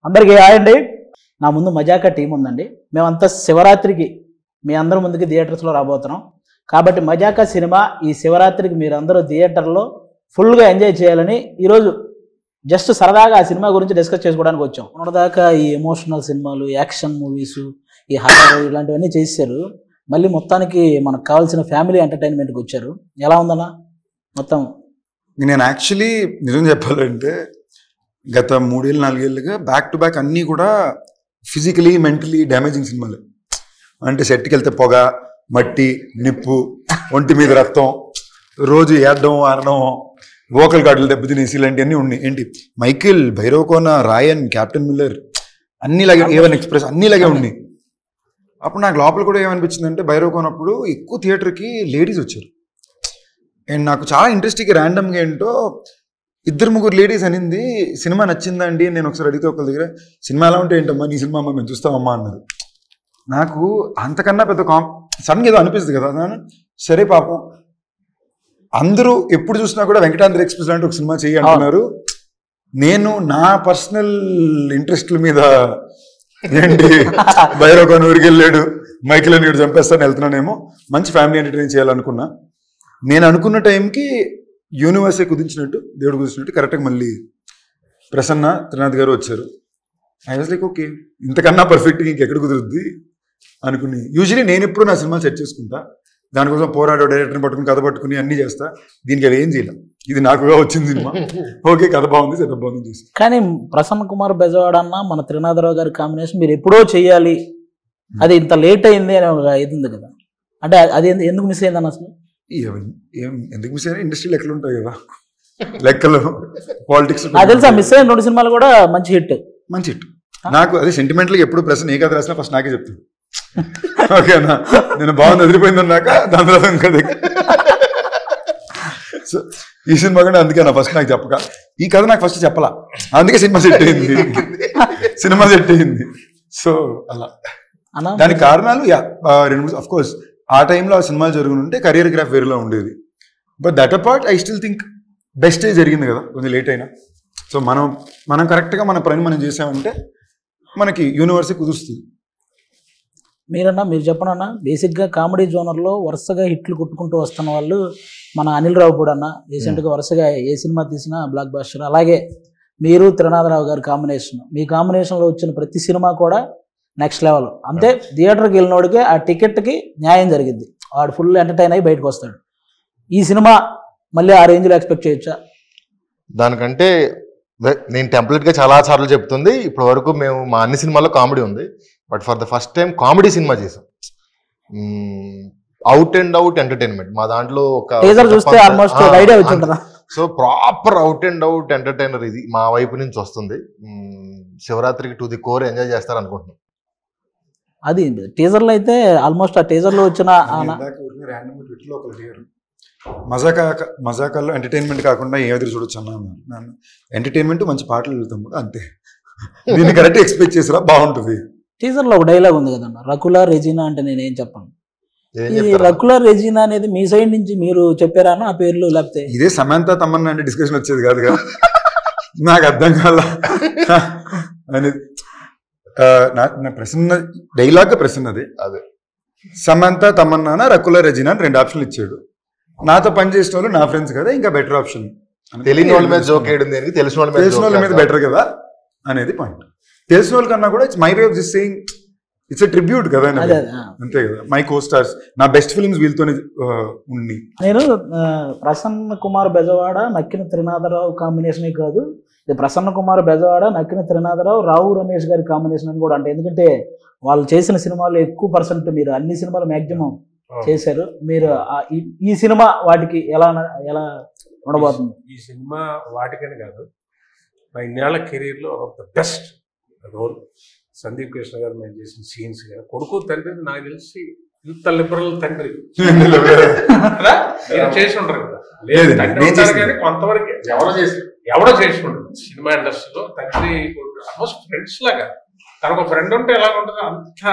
అందరికీ హాయ్ అండి. నా ముందు మజాకా టీం ఉందండి. మేమంతా శివరాత్రికి మీ అందరి ముందుకి థియేటర్స్లో రాబోతున్నాం. కాబట్టి మజాకా సినిమా ఈ శివరాత్రికి మీరు అందరూ థియేటర్లో ఫుల్గా ఎంజాయ్ చేయాలని ఈరోజు జస్ట్ సరదాగా ఆ సినిమా గురించి డిస్కస్ చేసుకోవడానికి వచ్చాం. మొన్నదాకా ఈ ఎమోషనల్ సినిమాలు, యాక్షన్ మూవీస్, ఈ హారర్ ఇలాంటివన్నీ చేశారు. మళ్ళీ మొత్తానికి మనకు కావాల్సిన ఫ్యామిలీ ఎంటర్టైన్మెంట్కి వచ్చారు. ఎలా ఉందన్నా మొత్తం? నేను యాక్చువల్లీ నిజం చెప్పాలంటే గత 3-4 ఏళ్ళుగా బ్యాక్ టు బ్యాక్ అన్నీ కూడా ఫిజికలీ మెంటలీ డ్యామేజింగ్ సినిమాలు. అంటే సెట్కి వెళ్తే పొగ, మట్టి, నిప్పు, ఒంటి మీద రక్తం, రోజు ఏడడం ఆడడం, వోకల్ గార్డులు దెబ్బతినేసి ఇలాంటివన్నీ ఉన్నాయి. ఏంటి మైకిల్, భైరవకోన, రాయన్, క్యాప్టెన్ మిల్లర్ అన్నిలాగే, ఏవన్ ఎక్స్ప్రెస్ అన్నిలాగే ఉన్నాయి. అప్పుడు నాకు లోపల కూడా ఏమనిపించిందంటే భైరవకోనప్పుడు ఎక్కువ థియేటర్కి లేడీస్ వచ్చారు. అండ్ నాకు చాలా ఇంట్రెస్టింగ్ ర్యాండమ్గా ఏంటో 2-3 లేడీస్ అనింది సినిమా నచ్చిందండి. నేను ఒకసారి అడిగితే ఒకరి దగ్గర సినిమా ఎలా ఉంటే ఏంటమ్మా నీ సినిమా అమ్మా మేము చూస్తామమ్మా అన్నారు. నాకు అంతకన్నా పెద్ద సడన్గా ఏదో అనిపిస్తుంది కదా. సరే పాపం అందరూ ఎప్పుడు చూసినా కూడా వెంకటాద్రి ఎక్స్ప్రెస్ లాంటి ఒక సినిమా చేయి అంటున్నారు. నేను నా పర్సనల్ ఇంట్రెస్ట్ల మీద ఏంటి భైరవకోన ఊరికి వెళ్ళాడు, మైకిల్ అని చంపేస్తాను వెళ్తున్నానేమో, మంచి ఫ్యామిలీ ఎంటర్టైన్ చేయాలనుకున్నా. నేను అనుకున్న టైంకి యూనివర్సే కుదించినట్టు, దేవుడు కుదించినట్టు కరెక్ట్గా మళ్ళీ ప్రసన్న త్రినాథ్ గారు వచ్చారు. ఐ వాజ్ లైక్ ఓకే, ఇంతకన్నా పర్ఫెక్ట్గా ఇంకెక్కడ కుదురుద్ది అనుకుని. యూజువలీ నేను ఎప్పుడు నా సినిమా సెట్ చేసుకుంటా, దానికోసం పోరాడో డైరెక్టర్ని పట్టుకుని కథ పట్టుకుని అన్నీ చేస్తా. దీనికి అది ఏం చేయలేం, ఇది నాకుగా వచ్చింది సినిమా. ఓకే కథ బాగుంది, సెటప్ బాగుంది చేసి. కానీ ప్రసన్న కుమార్ బెజవాడ అన్న మన త్రినాథరావు గారి కాంబినేషన్ మీరు ఎప్పుడో చేయాలి, అది ఇంత లేట్ అయింది అని ఒక ఇది ఉంది కదా. అంటే అది ఎందుకు మిస్ అయింది అసలు? ఎందుకు మిస్ అయినా ఇండస్ట్రీ లెక్కలు ఉంటాయి కదా, లెక్కలు పాలిటిక్స్. అది తెలుసా, మిస్ అయిన 2 సినిమాలు కూడా మంచి హిట్. మంచి హిట్. నాకు అదే సెంటిమెంట్లీ ఎప్పుడు ప్రశ్న ఏ కథ రాసినా ఫస్ట్ నాకే చెప్తాను. ఓకేనా, నేను బాగుంది వదిలిపోయింది అన్నాక దాని తర్వాత కదా. సో ఈ సినిమా కూడా అందుకే నా ఫస్ట్ నాకు చెప్పక, ఈ కథ నాకు ఫస్ట్ చెప్పలా, అందుకే సినిమా సెట్ అయింది. సినిమా సెట్ అయింది. సో అలా దానికి కారణాలు 2-3 అఫ్ కోర్స్. ఆ టైంలో ఆ సినిమాలు జరుగుతుంటే కెరియర్ గ్రాఫ్ వేరేలా ఉండేది. But that apart I still think బెస్టే జరిగింది కదా, కొంచెం లేట్ అయినా. సో మనం కరెక్ట్గా మన పని మనం చేసామంటే మనకి యూనివర్సే కుదురుస్తుంది. మీరు చెప్పనన్నా, బేసిక్గా కామెడీ జోనర్లో వరుసగా హిట్లు కొట్టుకుంటూ వస్తున్న వాళ్ళు మన అనిల్ రావు కూడా అన్న. రీసెంట్గా వరుసగా ఏ సినిమా తీసినా బ్లాక్ బాస్టర్. అలాగే మీరు త్రినాథరావు గారి కాంబినేషన్, మీ కాంబినేషన్లో వచ్చిన ప్రతి సినిమా కూడా నెక్స్ట్ లెవెల్. అంతే, థియేటర్కి వెళ్ళినోడికి ఆ టికెట్కి న్యాయం జరిగింది, వాడు ఫుల్ ఎంటర్టైన్ అయ్యి బయటకు వస్తాడు. ఈ సినిమా మళ్ళీ ఆ రేంజ్లో ఎక్స్పెక్ట్ చేయొచ్చా? దానికంటే నేను టెంప్లెట్గా చాలా సార్లు చెప్తుంది, ఇప్పటి వరకు మేము మా అన్ని సినిమాల్లో కామెడీ ఉంది, but for the first time comedy cinema చేసాం. అవుట్ అండ్ అవుట్ ఎంటర్టైన్మెంట్ మా దాంట్లో ఒక చూస్తే ఆల్మోస్ట్ ఐడియా వచ్చి ఉంటుందా. So proper out and out entertainer ఇది మా వైపు నుంచి వస్తుంది. శివరాత్రికి టు ది కోర్ ఎంజాయ్ చేస్తారు అనుకుంటున్నాం. అది టీజర్లో అయితే ఆల్మోస్ట్ ఆ టీజర్లో వచ్చిన మజాకాల్లో ఎంటర్టైన్మెంట్ కాకుండా ఏ ఎదురు చూడొచ్చు అన్నాను. ఎంటర్టైన్మెంట్ మంచి పాటలు వెళ్తాం కూడా అంతే. దీన్ని కరెక్ట్ ఎక్స్పెక్ట్ చేసిరా బాగుంటుంది. టీజర్లో ఒక డైలాగ్ ఉంది కదన్న, రకుల రెజీనా అంటే నేనేం చెప్పను. ఈ రకుల రెజీనా అనేది మీ సైడ్ నుంచి మీరు చెప్పారా ఆ పేర్లు, లేకపోతే ఇదే సమంత తమన్నా అంటే డిస్కషన్ వచ్చేది కాదు కదా. నాకు అర్థం కాల అనేది. నా ప్రశ్న డైలాగ్ ప్రశ్నది అదే, సమంత తమన్నా రకుల రెజీనా అని 2 ఆప్షన్లు ఇచ్చాడు. నాతో పనిచేసిన వాళ్ళు నా ఫ్రెండ్స్ కదా, ఇంకా బెటర్ ఆప్షన్. తెలియని వాళ్ళ మీద జోక్ వేయడం దేనికి, తెలిసిన వాళ్ళ మీద బెటర్ కదా అనేది పాయింట్. తెలిసిన వాళ్ళ కన్నా కూడా it's my way of this saying, it's a tribute కదా, అంతే కదా. మై కో స్టార్స్, నా బెస్ట్ ఫిల్మ్స్ వీళ్ళతోనే ఉండి. నేను ప్రసన్న కుమార్ బెజవాడ నక్కిన త్రినాథరావు కాంబినేషనే కాదు, ఇది ప్రసన్న కుమార్ బెజవాడ నక్కిన త్రినాథరావు రావు రమేష్ గారి కాంబినేషన్ అని కూడా అంటే. ఎందుకంటే వాళ్ళు చేసిన సినిమాలు ఎక్కువ పర్సెంట్ మీరు అన్ని సినిమాలు మ్యాక్సిమం చేశారు. మీరు ఈ సినిమా వాటికి ఎలా ఉండబోతుంది? ఈ సినిమా వాటికని కాదు, నా ఇన్నేళ్ల కెరీర్లో of the best role. Sandeep Krishna గారు మేము చేసిన సీన్స్ కానీ, కొడుకు తండ్రి నాకు తెలిసి ఇంత లిబరల్ తండ్రి చేసి ఉంటారు కదా. లేదు కానీ కొంతవరకు ఎవరో చేసి ఉంటారు సినిమా ఇండస్ట్రీలో. తండ్రి ఆల్మోస్ట్ ఫ్రెండ్స్ లాగా, తనకు ఫ్రెండ్ ఉంటే ఎలా ఉంటుందో అంత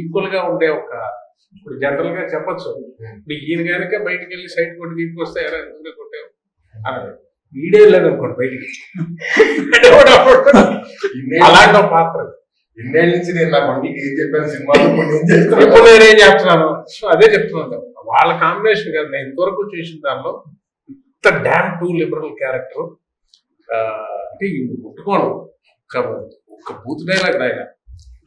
ఈక్వల్ గా ఉండే ఒక, ఇప్పుడు జనరల్ గా చెప్పచ్చు, ఇప్పుడు ఈయన కనుక బయటకు వెళ్ళి సైడ్ కొట్టి దీనికి వస్తే ఎలా కొట్టావు వీడియో లేదు అనుకోండి బయటికి, అలాంటి ఒక పాత్ర. ఇన్నేళ్ళ నుంచి నేను నా కొడుకు ఏం చెప్పాను సినిమాలో ఏం చేస్తాను ఇప్పుడు నేనేం చెప్తున్నాను, సో అదే చెప్తున్నాను. వాళ్ళ కాంబినేషన్ కదా నేను ఇంతవరకు చూసిన దానిలో ఇంత డ్యామ్ టూ లిబరల్ క్యారెక్టర్ అంటే ముట్టుకోను. ఒక బూత్ డైలాగ్ రాయగా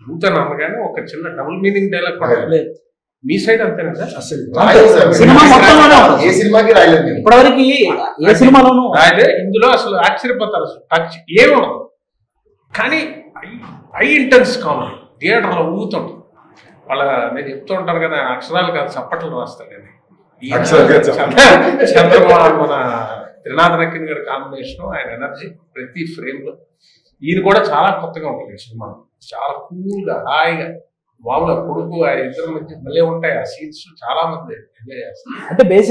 బూత్ అని అనగానే ఒక చిన్న డబుల్ మీనింగ్ డైలాగ్ కూడా లేదు. మీ సైడ్ అంతేనా సార్? సినిమా మొత్తంలోనే ఏ సినిమాకి రాయలేదు నేను. ఇప్పటివరకు ఏ సినిమాలోనూ అయితే ఇందులో అసలు ఆశ్చర్యపోతారు, అసలు టచ్ ఏముండదు. కానీ హై ఇంటెన్స్ కామెడీ థియేటర్లో ఊగుతుంటాం. వాళ్ళ నేను చెప్తూ ఉంటాను కదా, అక్షరాలు కాదు చప్పట్లు రాస్తాను నేను. చంద్రబాబు మన త్రినాథ్ రకిన్ గారి కాంబినేషన్, ఆయన ఎనర్జీ ప్రతి ఫ్రేమ్ లో. ఈయన కూడా చాలా కొత్తగా ఉంటుంది ఈ సినిమా, చాలా కూల్ గా హాయిగా మామూలుగా కొడుకు ఆ ఇద్దరు మధ్య భలే ఉంటాయి ఆ సీన్స్. చాలా మంది ఎంజాయ్ చేస్తారు. అంటే బేసిక్